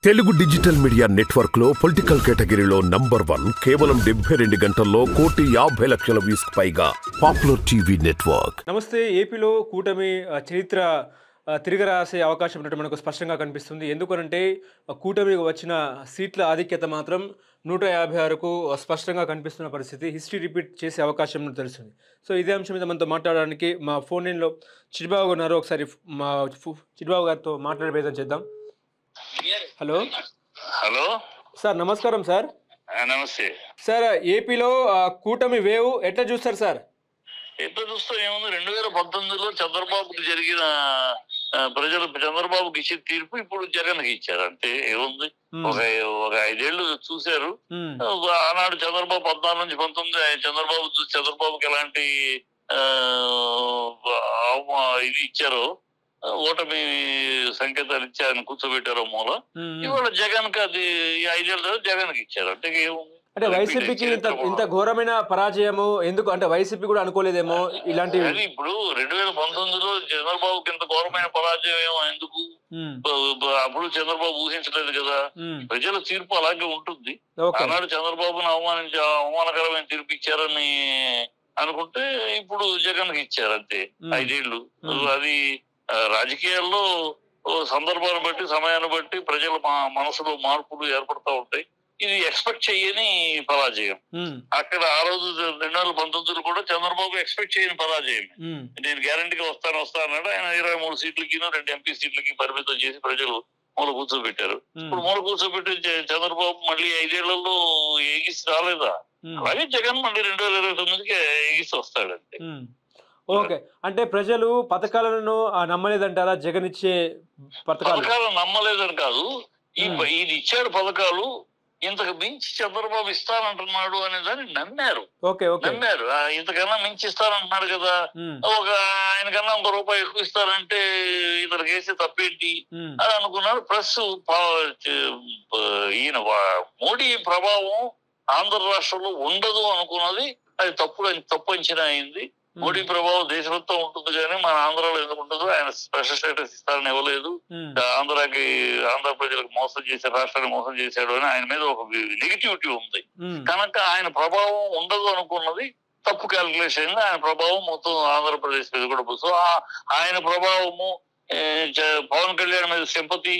Telugu digital media network లో political కేటగిరీలో number 1 కేవలం 72 గంటల్లో 1,50,00,000 వ్యూస్ పైగా పాపులర్ టీవీ నెట్వర్క్. నమస్తే. ఏపీలో కూటమి చరిత్ర తిరగరాసే అవకాశం ఉన్నట్టు మనకు స్పష్టంగా కనిపిస్తుంది. ఎందుకనంటే కూటమికి వచ్చిన సీట్ల ఆధిక్యత మాత్రం 156కు స్పష్టంగా కనిపిస్తున్న పరిస్థితి. హిస్టరీ రిపీట్ చేసే అవకాశం ఉన్నట్టు తెలుస్తుంది. సో ఇదే అంశం మీద మనతో మాట్లాడడానికి మా ఫోన్ లైన్లో చిట్టిబాబు ఉన్నారు. ఒకసారి మా చిట్టిబాబు గారితో మాట్లాడే ప్రయత్నం చేద్దాం. హలో హలో సార్, నమస్కారం సార్. నమస్తే సార్, ఏపీలో కూటమి వేవ్ ఎట్లా చూస్తారు సార్? ఎట్లా చూస్తే ఏముంది, 2019లో చంద్రబాబుకి జరిగిన ప్రజలు చంద్రబాబుకి ఇచ్చిన తీర్పు ఇప్పుడు జగన్కి ఇచ్చారు. అంటే ఏముంది, ఒక 5 ఏళ్ళు చూశారు. ఆనాడు చంద్రబాబు 14 నుంచి 19 చంద్రబాబుకి ఎలాంటి ఇది ఇచ్చారో, ఓటమి సంకేతాలు ఇచ్చి ఆయన కూర్చోబెట్టారో మూల, ఇవాళ జగన్ కి అది 5 ఏళ్ళ తర్వాత జగన్ కి ఇచ్చారు. అంటే ఏముంది, అంటే వైసీపీకి ఇంత ఘోరమైన పరాజయము ఎందుకు? అంటే వైసీపీ కూడా అనుకోలేదేమో ఇలాంటి. ఇప్పుడు 2019లో చంద్రబాబుకి ఇంత ఘోరమైన పరాజయం ఏమో ఎందుకు? అప్పుడు చంద్రబాబు ఊహించలేదు కదా. ప్రజల తీర్పు అలాగే ఉంటుంది. ఆనాడు చంద్రబాబును అవమానకరమైన తీర్పు ఇచ్చారని అనుకుంటే ఇప్పుడు జగన్ కి ఇచ్చారు. అంతే, 5 ఏళ్ళు. అది రాజకీయాల్లో సందర్భాన్ని బట్టి, సమయాన్ని బట్టి ప్రజల మనసులో మార్పులు ఏర్పడతా ఉంటాయి. ఇది ఎక్స్పెక్ట్ చేయని పరాజయం. అక్కడ ఆ రోజు 2019 కూడా చంద్రబాబు ఎక్స్పెక్ట్ చేయని పరాజయం. నేను గ్యారంటీగా వస్తానన్నాడు. ఆయన 23 సీట్లకి 2 ఎంపీ సీట్లకి పరిమితం చేసి ప్రజలు మూల కూర్చోబెట్టారు. ఇప్పుడు మూల కూర్చోబెట్టి చంద్రబాబు మళ్ళీ 5 ఏళ్లలో ఎగిసి రాలేదా? అలాగే జగన్ మళ్ళీ 2029కి ఎగిసి వస్తాడంతే. ఓకే, అంటే ప్రజలు పథకాలను నమ్మలేదంటారా? జగన్ ఇచ్చే పథకాలు నమ్మలేదని కాదు, ఇది ఇచ్చాడు పథకాలు, ఇంతకు మించి చంద్రబాబు ఇస్తానంటున్నాడు అనే దాన్ని నమ్మారు. నమ్మారు, ఇంతకన్నా మించి ఇస్తానంటున్నాడు కదా, ఆయనకన్నా ₹1 ఎక్కువ ఇస్తారంటే ఇతనికి వేసే తప్పేంటి అని అనుకున్నారు. ప్లస్ ఈయన మోడీ ప్రభావం ఆంధ్ర రాష్ట్రంలో ఉండదు అనుకున్నది అది తప్పు అంచనా అయింది. మోడీ ప్రభావం దేశమంతా ఉంటుంది కానీ మన ఆంధ్రాలో ఎందుకు ఉండదు? ఆయన స్పెషల్ స్టేటస్ ఇస్తారని ఇవ్వలేదు. ఆంధ్ర ప్రజలకు మోసం చేసే, రాష్ట్రాన్ని మోసం చేశాడు అని ఆయన మీద ఒక నెగిటివిటీ ఉంది. కనుక ఆయన ప్రభావం ఉండదు అనుకున్నది తప్పు క్యాల్కులేషన్. ఆయన ప్రభావం మొత్తం ఆంధ్రప్రదేశ్ మీద కూడా. సో ఆయన ప్రభావము, పవన్ కళ్యాణ్ మీద సింపతి,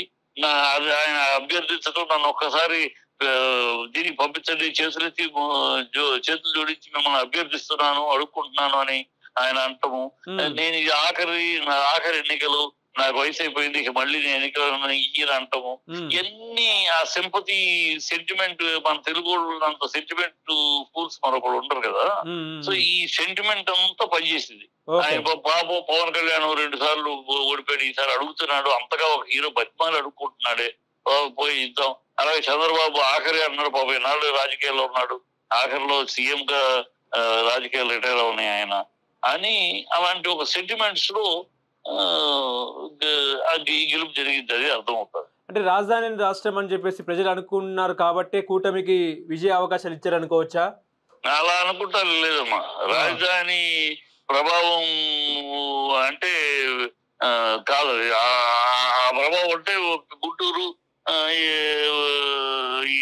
ఆయన అభ్యర్థించడం, నన్ను ఒక్కసారి దీనికి పంపించండి, చేతులు జోడించి మిమ్మల్ని అభ్యర్థిస్తున్నాను, అడుక్కుంటున్నాను అని ఆయన అంటము. నేను ఇది ఆఖరి ఎన్నికలు, నాకు వయసు అయిపోయింది, ఇక మళ్ళీ నేను ఎన్నికలు ఈయన అంటము. ఎన్ని ఆ సింపతి సెంటిమెంట్, మన తెలుగు అంత సెంటిమెంట్ ఫూల్స్ మరొకరు ఉండరు కదా. సో ఈ సెంటిమెంట్ అంతా పనిచేసింది. ఆయన బాబు పవన్ కళ్యాణ్ 2 సార్లు ఓడిపోయాడు, ఈసారి అడుగుతున్నాడు. అంతగా ఒక హీరో బతిమాలి అడుక్కుంటున్నాడే, పోయి ఇద్దాం. అలాగే చంద్రబాబు ఆఖరి అన్నాడు, 40 నాళ్ళు రాజకీయాల్లో ఉన్నాడు, ఆఖరిలో సీఎం గా రాజకీయాలు రిటైర్ అవునాయి ఆయన అని, అలాంటి ఒక సెంటిమెంట్స్ లో గెలుపు జరిగింది. అది అర్థమవుతుంది. అంటే రాజధాని రాష్ట్రం అని చెప్పేసి ప్రజలు అనుకున్నారు కాబట్టి కూటమికి విజయ అవకాశాలు ఇచ్చారు అనుకోవచ్చా? అలా అనుకుంటా లేదమ్మా. రాజధాని ప్రభావం అంటే కాదు, ఆ ప్రభావం అంటే గుంటూరు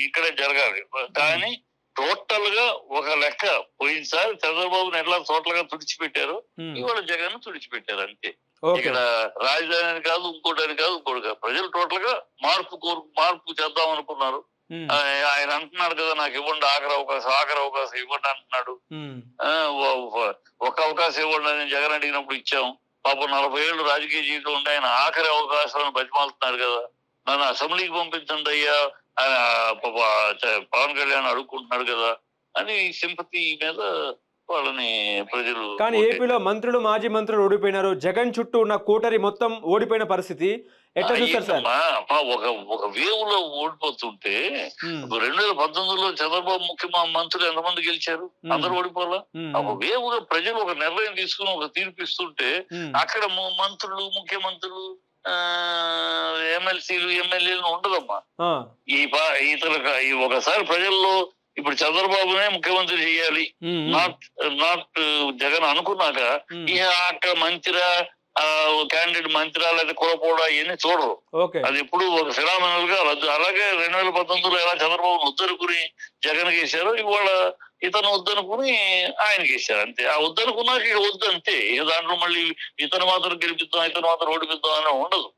ఇక్కడే జరగాలి. కానీ టోటల్ గా ఒక లెక్క, పోయినసారి చంద్రబాబుని ఎట్లా టోటల్ తుడిచిపెట్టారు, ఇవాళ జగన్ తుడిచిపెట్టారు. అంతే. ఇక్కడ రాజధాని కాదు, ఇంకోటి కాదు. ప్రజలు టోటల్ గా మార్పు చేద్దాం అనుకున్నారు. ఆయన అంటున్నాడు కదా, నాకు ఇవ్వండి ఆఖరి అవకాశం ఇవ్వండి అంటున్నాడు. ఒక అవకాశం ఇవ్వండి అని జగన్ అడిగినప్పుడు ఇచ్చాం. పాపం 40 ఏళ్ళు రాజకీయ జీవితం ఉండి ఆయన ఆఖరి అవకాశాలను బతిమాలుతున్నారు కదా. నన్ను అసెంబ్లీకి పంపించండి అయ్యా, పవన్ కళ్యాణ్ అడుక్కుంటున్నాడు కదా అని సింపతి మీద వాళ్ళని ప్రజలు. కానీ ఏపీలో మంత్రులు, మాజీ మంత్రులు ఓడిపోయినారు. జగన్ చుట్టూ ఉన్న కోటరి మొత్తం ఓడిపోయిన పరిస్థితి ఎట్లా చూస్తారు సార్? ఒక వేవ్ లో ఓడిపోతుంటే 2019లో చంద్రబాబు మంత్రులు ఎంతమంది గెలిచారు? అందరూ ఓడిపోలా. ఒక వేవ్ లో ప్రజలు ఒక నిర్ణయం తీసుకుని ఒక తీర్పు ఇస్తుంటే అక్కడ మంత్రులు, ముఖ్యమంత్రులు, ఎమ్మెల్సీలు, ఎమ్మెల్యేలు ఉండదమ్మా. ఒకసారి ప్రజల్లో ఇప్పుడు చంద్రబాబునే ముఖ్యమంత్రి చేయాలి, నాట్ జగన్ అనుకున్నాక, ఇక అక్కడ మంత్రి క్యాండిడేట్ మంత్రి లేదా కులపోవడం ఇవన్నీ చూడరు. అది ఎప్పుడు ఒక ఫినామినల్ గా రద్దు. అలాగే 2019లో ఎలా చంద్రబాబు వద్దనుకుని జగన్ వేశారు, ఇవాళ ఇతను వద్దనుకుని ఆయనకి వేశారు. అంతే. ఆ వద్దనుకున్నాక ఇక వద్దు అంతే. ఇక దాంట్లో మళ్ళీ ఇతను మాత్రం గెలిపిద్దాం, ఇతను మాత్రం ఓడిపిద్దాం అని ఉండదు.